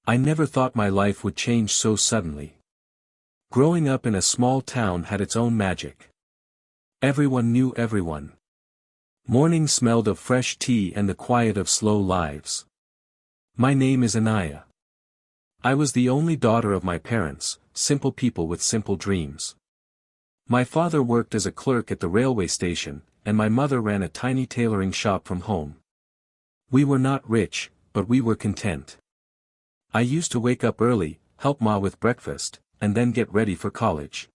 I never thought my life would change so suddenly. Growing up in a small town had its own magic. Everyone knew everyone. Mornings smelled of fresh tea and the quiet of slow lives. My name is Anaya. I was the only daughter of my parents, simple people with simple dreams. My father worked as a clerk at the railway station, and my mother ran a tiny tailoring shop from home. We were not rich, but we were content. I used to wake up early, help Ma with breakfast, and then get ready for college.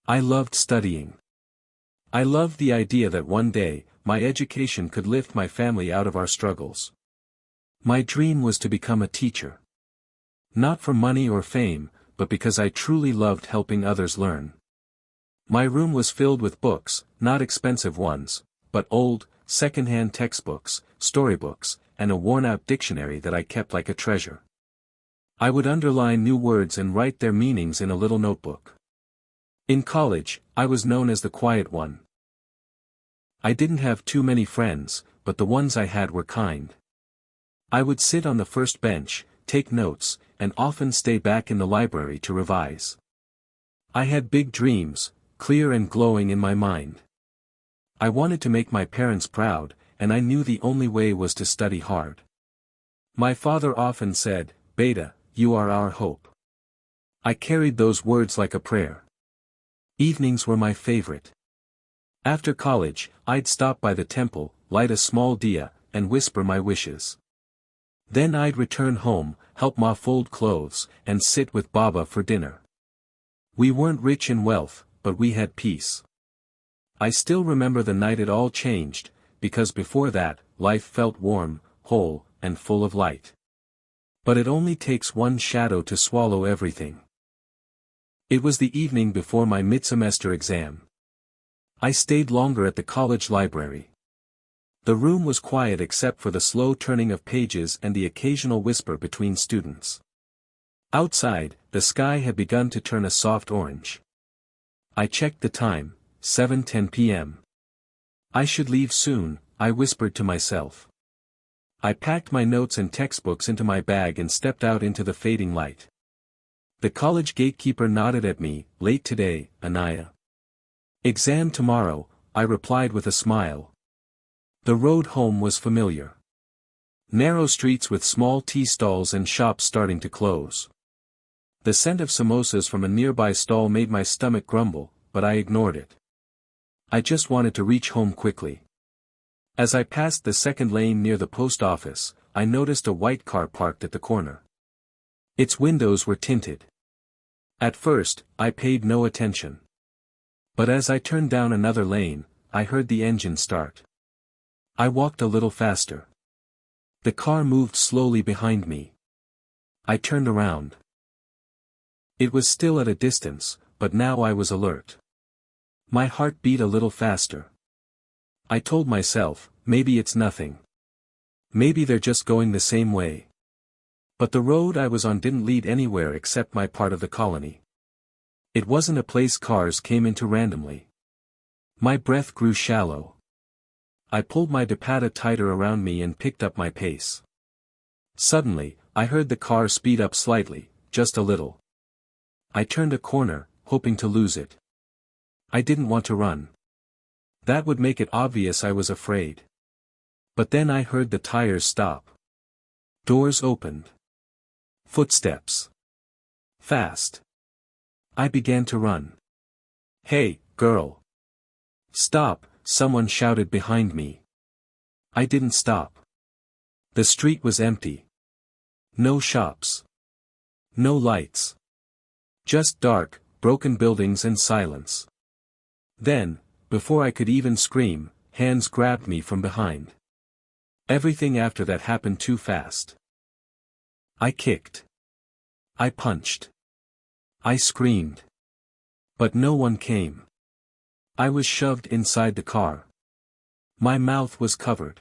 I loved studying. I loved the idea that one day, my education could lift my family out of our struggles. My dream was to become a teacher. Not for money or fame, but because I truly loved helping others learn. My room was filled with books, not expensive ones, but old, second-hand textbooks, storybooks, and a worn-out dictionary that I kept like a treasure. I would underline new words and write their meanings in a little notebook. In college, I was known as the quiet one. I didn't have too many friends, but the ones I had were kind. I would sit on the first bench, take notes, and often stay back in the library to revise. I had big dreams, clear and glowing in my mind. I wanted to make my parents proud, and I knew the only way was to study hard. My father often said, "Beta, you are our hope." I carried those words like a prayer. Evenings were my favorite. After college, I'd stop by the temple, light a small diya, and whisper my wishes. Then I'd return home, help Ma fold clothes, and sit with Baba for dinner. We weren't rich in wealth, but we had peace. I still remember the night it all changed, because before that, life felt warm, whole, and full of light. But it only takes one shadow to swallow everything. It was the evening before my mid-semester exam. I stayed longer at the college library. The room was quiet except for the slow turning of pages and the occasional whisper between students. Outside, the sky had begun to turn a soft orange. I checked the time, 7:10 p.m. I should leave soon, I whispered to myself. I packed my notes and textbooks into my bag and stepped out into the fading light. The college gatekeeper nodded at me, "Late today, Anaya." "Exam tomorrow," I replied with a smile. The road home was familiar. Narrow streets with small tea stalls and shops starting to close. The scent of samosas from a nearby stall made my stomach grumble, but I ignored it. I just wanted to reach home quickly. As I passed the second lane near the post office, I noticed a white car parked at the corner. Its windows were tinted. At first, I paid no attention. But as I turned down another lane, I heard the engine start. I walked a little faster. The car moved slowly behind me. I turned around. It was still at a distance, but now I was alert. My heart beat a little faster. I told myself, maybe it's nothing. Maybe they're just going the same way. But the road I was on didn't lead anywhere except my part of the colony. It wasn't a place cars came into randomly. My breath grew shallow. I pulled my dupatta tighter around me and picked up my pace. Suddenly, I heard the car speed up slightly, just a little. I turned a corner, hoping to lose it. I didn't want to run. That would make it obvious I was afraid. But then I heard the tires stop. Doors opened. Footsteps. Fast. I began to run. "Hey, girl. Stop," someone shouted behind me. I didn't stop. The street was empty. No shops. No lights. Just dark, broken buildings and silence. Then, before I could even scream, hands grabbed me from behind. Everything after that happened too fast. I kicked. I punched. I screamed. But no one came. I was shoved inside the car. My mouth was covered.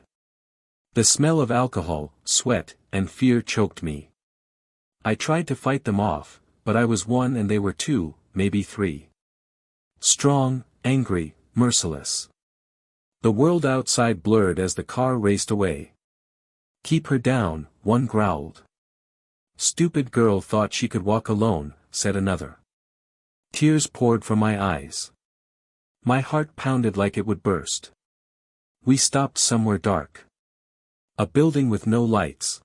The smell of alcohol, sweat, and fear choked me. I tried to fight them off, but I was one and they were two, maybe three. Strong, angry, merciless. The world outside blurred as the car raced away. "Keep her down," one growled. "Stupid girl thought she could walk alone," said another. Tears poured from my eyes. My heart pounded like it would burst. We stopped somewhere dark. A building with no lights.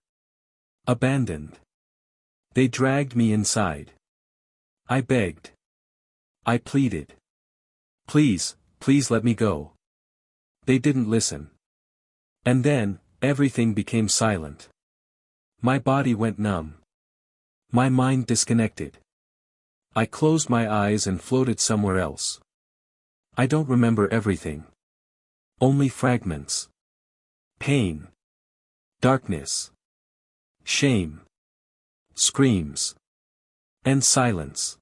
Abandoned. They dragged me inside. I begged. I pleaded. "Please, please let me go." They didn't listen. And then, everything became silent. My body went numb. My mind disconnected. I closed my eyes and floated somewhere else. I don't remember everything. Only fragments. Pain. Darkness. Shame. Screams. And silence.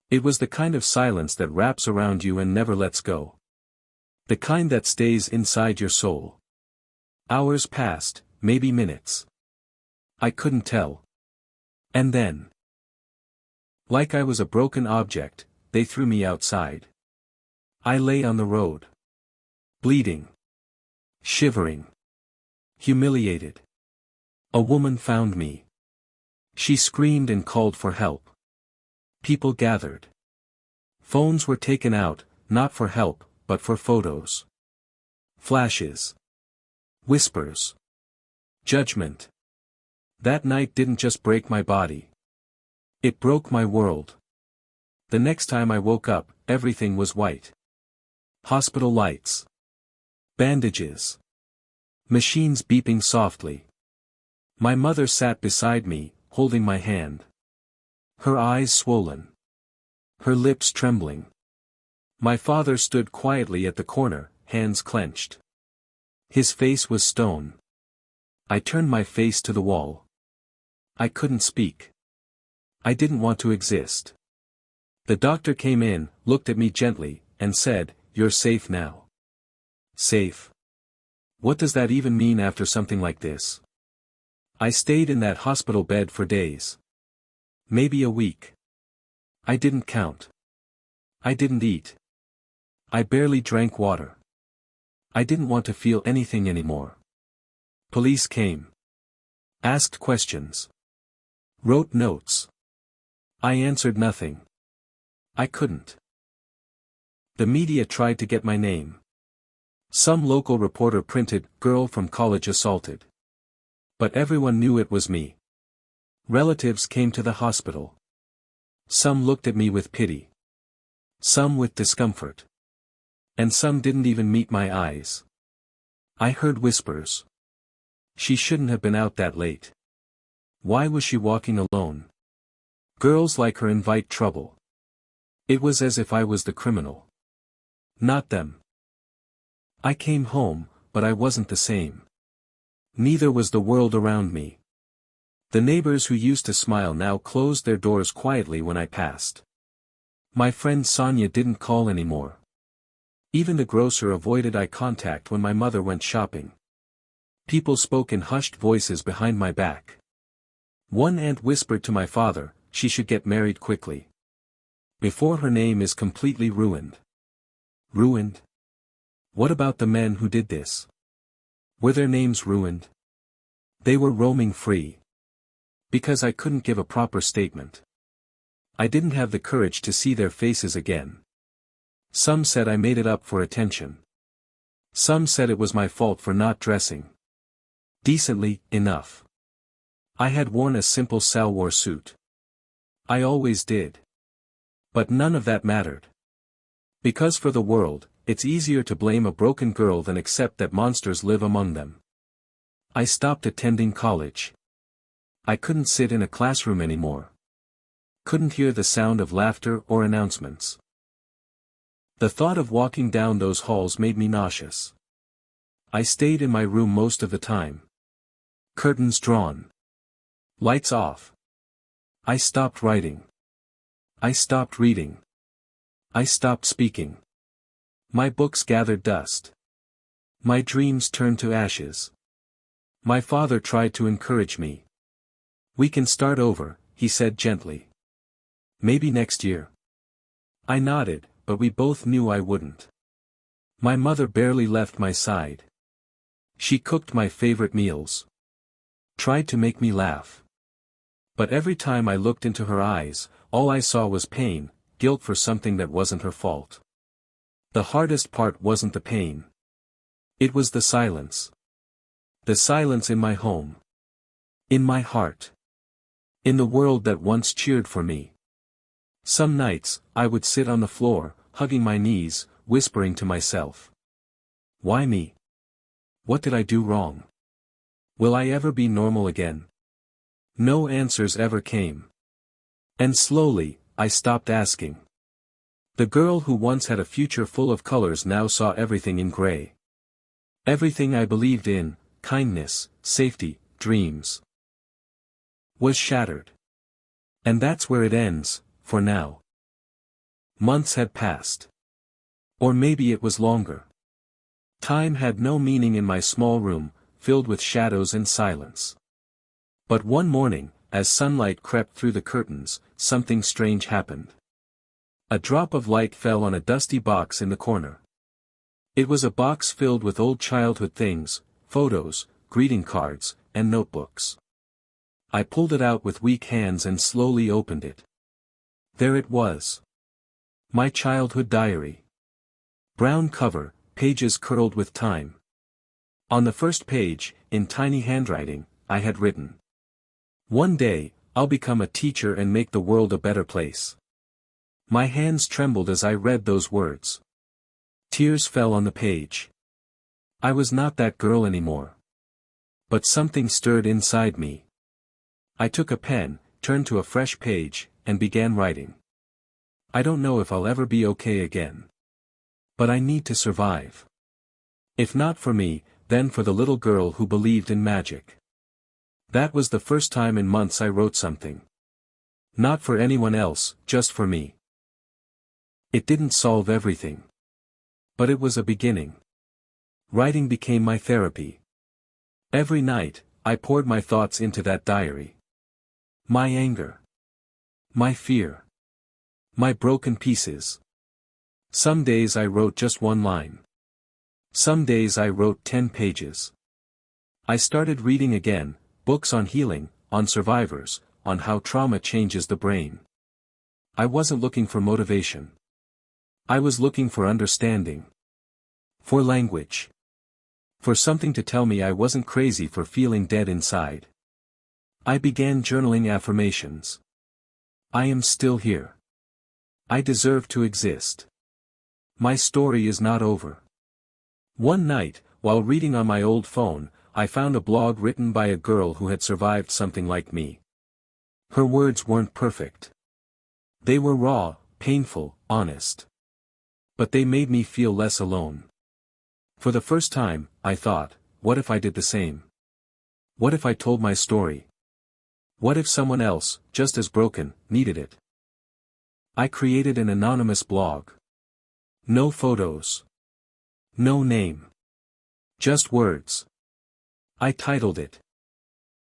It was the kind of silence that wraps around you and never lets go. The kind that stays inside your soul. Hours passed, maybe minutes. I couldn't tell. And then, like I was a broken object, they threw me outside. I lay on the road. Bleeding. Shivering. Humiliated. A woman found me. She screamed and called for help. People gathered. Phones were taken out, not for help, but for photos. Flashes. Whispers. Judgment. That night didn't just break my body. It broke my world. The next time I woke up, everything was white. Hospital lights. Bandages. Machines beeping softly. My mother sat beside me, holding my hand. Her eyes swollen. Her lips trembling. My father stood quietly at the corner, hands clenched. His face was stone. I turned my face to the wall. I couldn't speak. I didn't want to exist. The doctor came in, looked at me gently, and said, "You're safe now." Safe? What does that even mean after something like this? I stayed in that hospital bed for days. Maybe a week. I didn't count. I didn't eat. I barely drank water. I didn't want to feel anything anymore. Police came. Asked questions. Wrote notes. I answered nothing. I couldn't. The media tried to get my name. Some local reporter printed, "Girl from college assaulted." But everyone knew it was me. Relatives came to the hospital. Some looked at me with pity. Some with discomfort. And some didn't even meet my eyes. I heard whispers. She shouldn't have been out that late. Why was she walking alone? Girls like her invite trouble. It was as if I was the criminal. Not them. I came home, but I wasn't the same. Neither was the world around me. The neighbors who used to smile now closed their doors quietly when I passed. My friend Sonia didn't call anymore. Even the grocer avoided eye contact when my mother went shopping. People spoke in hushed voices behind my back. One aunt whispered to my father, "She should get married quickly, before her name is completely ruined." Ruined? What about the men who did this? Were their names ruined? They were roaming free. Because I couldn't give a proper statement. I didn't have the courage to see their faces again. Some said I made it up for attention. Some said it was my fault for not dressing decently enough. I had worn a simple salwar suit. I always did. But none of that mattered. Because for the world, it's easier to blame a broken girl than accept that monsters live among them. I stopped attending college. I couldn't sit in a classroom anymore. Couldn't hear the sound of laughter or announcements. The thought of walking down those halls made me nauseous. I stayed in my room most of the time. Curtains drawn. Lights off. I stopped writing. I stopped reading. I stopped speaking. My books gathered dust. My dreams turned to ashes. My father tried to encourage me. "We can start over," he said gently. "Maybe next year." I nodded, but we both knew I wouldn't. My mother barely left my side. She cooked my favorite meals. Tried to make me laugh. But every time I looked into her eyes, all I saw was pain, guilt for something that wasn't her fault. The hardest part wasn't the pain. It was the silence. The silence in my home. In my heart. In the world that once cheered for me. Some nights, I would sit on the floor, hugging my knees, whispering to myself. Why me? What did I do wrong? Will I ever be normal again? No answers ever came. And slowly, I stopped asking. The girl who once had a future full of colors now saw everything in gray. Everything I believed in, kindness, safety, dreams, was shattered. And that's where it ends, for now. Months had passed. Or maybe it was longer. Time had no meaning in my small room, filled with shadows and silence. But one morning, as sunlight crept through the curtains, something strange happened. A drop of light fell on a dusty box in the corner. It was a box filled with old childhood things, photos, greeting cards, and notebooks. I pulled it out with weak hands and slowly opened it. There it was. My childhood diary. Brown cover, pages curled with time. On the first page, in tiny handwriting, I had written. One day, I'll become a teacher and make the world a better place. My hands trembled as I read those words. Tears fell on the page. I was not that girl anymore. But something stirred inside me. I took a pen, turned to a fresh page, and began writing. I don't know if I'll ever be okay again. But I need to survive. If not for me, then for the little girl who believed in magic. That was the first time in months I wrote something. Not for anyone else, just for me. It didn't solve everything. But it was a beginning. Writing became my therapy. Every night, I poured my thoughts into that diary. My anger. My fear. My broken pieces. Some days I wrote just one line. Some days I wrote 10 pages. I started reading again, books on healing, on survivors, on how trauma changes the brain. I wasn't looking for motivation. I was looking for understanding. For language. For something to tell me I wasn't crazy for feeling dead inside. I began journaling affirmations. I am still here. I deserve to exist. My story is not over. One night, while reading on my old phone, I found a blog written by a girl who had survived something like me. Her words weren't perfect. They were raw, painful, honest. But they made me feel less alone. For the first time, I thought, what if I did the same? What if I told my story? What if someone else, just as broken, needed it? I created an anonymous blog. No photos. No name. Just words. I titled it.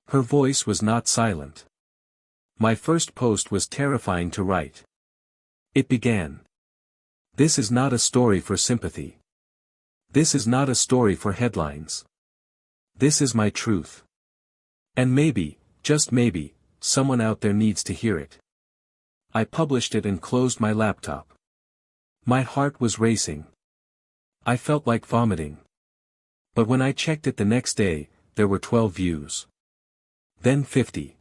Her voice was not silent. My first post was terrifying to write. It began. This is not a story for sympathy. This is not a story for headlines. This is my truth. And maybe, just maybe, someone out there needs to hear it. I published it and closed my laptop. My heart was racing. I felt like vomiting. But when I checked it the next day, there were 12 views. Then 50.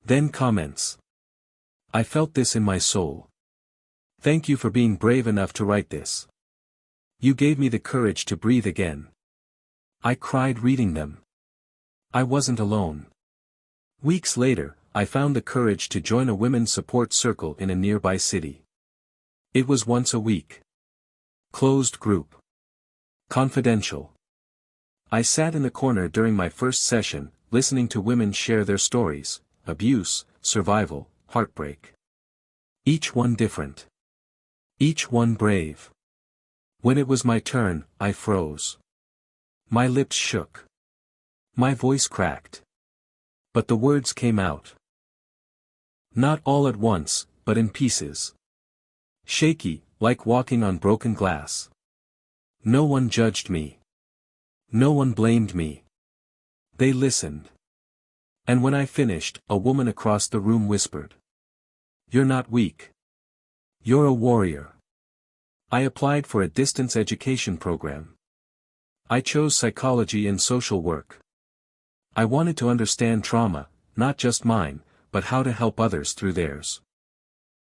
Then comments. I felt this in my soul. Thank you for being brave enough to write this. You gave me the courage to breathe again. I cried reading them. I wasn't alone. Weeks later, I found the courage to join a women's support circle in a nearby city. It was once a week. Closed group. Confidential. I sat in the corner during my first session, listening to women share their stories, abuse, survival, heartbreak. Each one different. Each one brave. When it was my turn, I froze. My lips shook. My voice cracked. But the words came out. Not all at once, but in pieces. Shaky, like walking on broken glass. No one judged me. No one blamed me. They listened. And when I finished, a woman across the room whispered. "You're not weak. You're a warrior." I applied for a distance education program. I chose psychology and social work. I wanted to understand trauma, not just mine, but how to help others through theirs.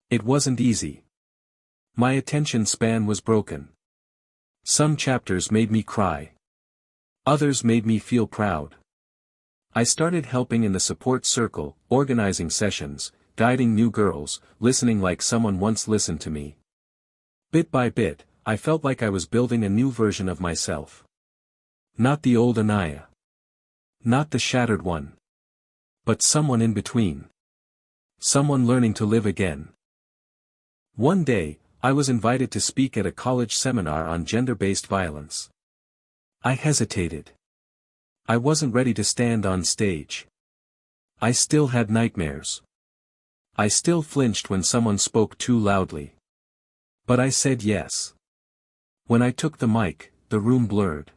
It wasn't easy. My attention span was broken. Some chapters made me cry. Others made me feel proud. I started helping in the support circle, organizing sessions, guiding new girls, listening like someone once listened to me. Bit by bit, I felt like I was building a new version of myself. Not the old Anaya. Not the shattered one. But someone in between. Someone learning to live again. One day, I was invited to speak at a college seminar on gender-based violence. I hesitated. I wasn't ready to stand on stage. I still had nightmares. I still flinched when someone spoke too loudly. But I said yes. When I took the mic, the room blurred.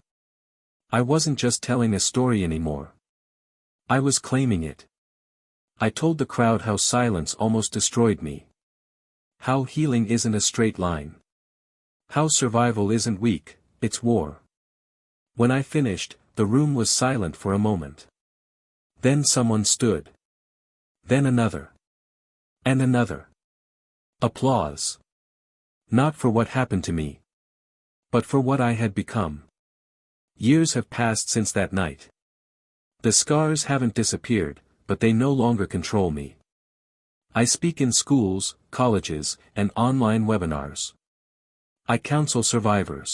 I wasn't just telling a story anymore. I was claiming it. I told the crowd how silence almost destroyed me. How healing isn't a straight line. How survival isn't weak, it's war. When I finished, the room was silent for a moment. Then someone stood. Then another. And another. Applause. Not for what happened to me. But for what I had become. Years have passed since that night. The scars haven't disappeared, but they no longer control me. I speak in schools, colleges, and online webinars. I counsel survivors.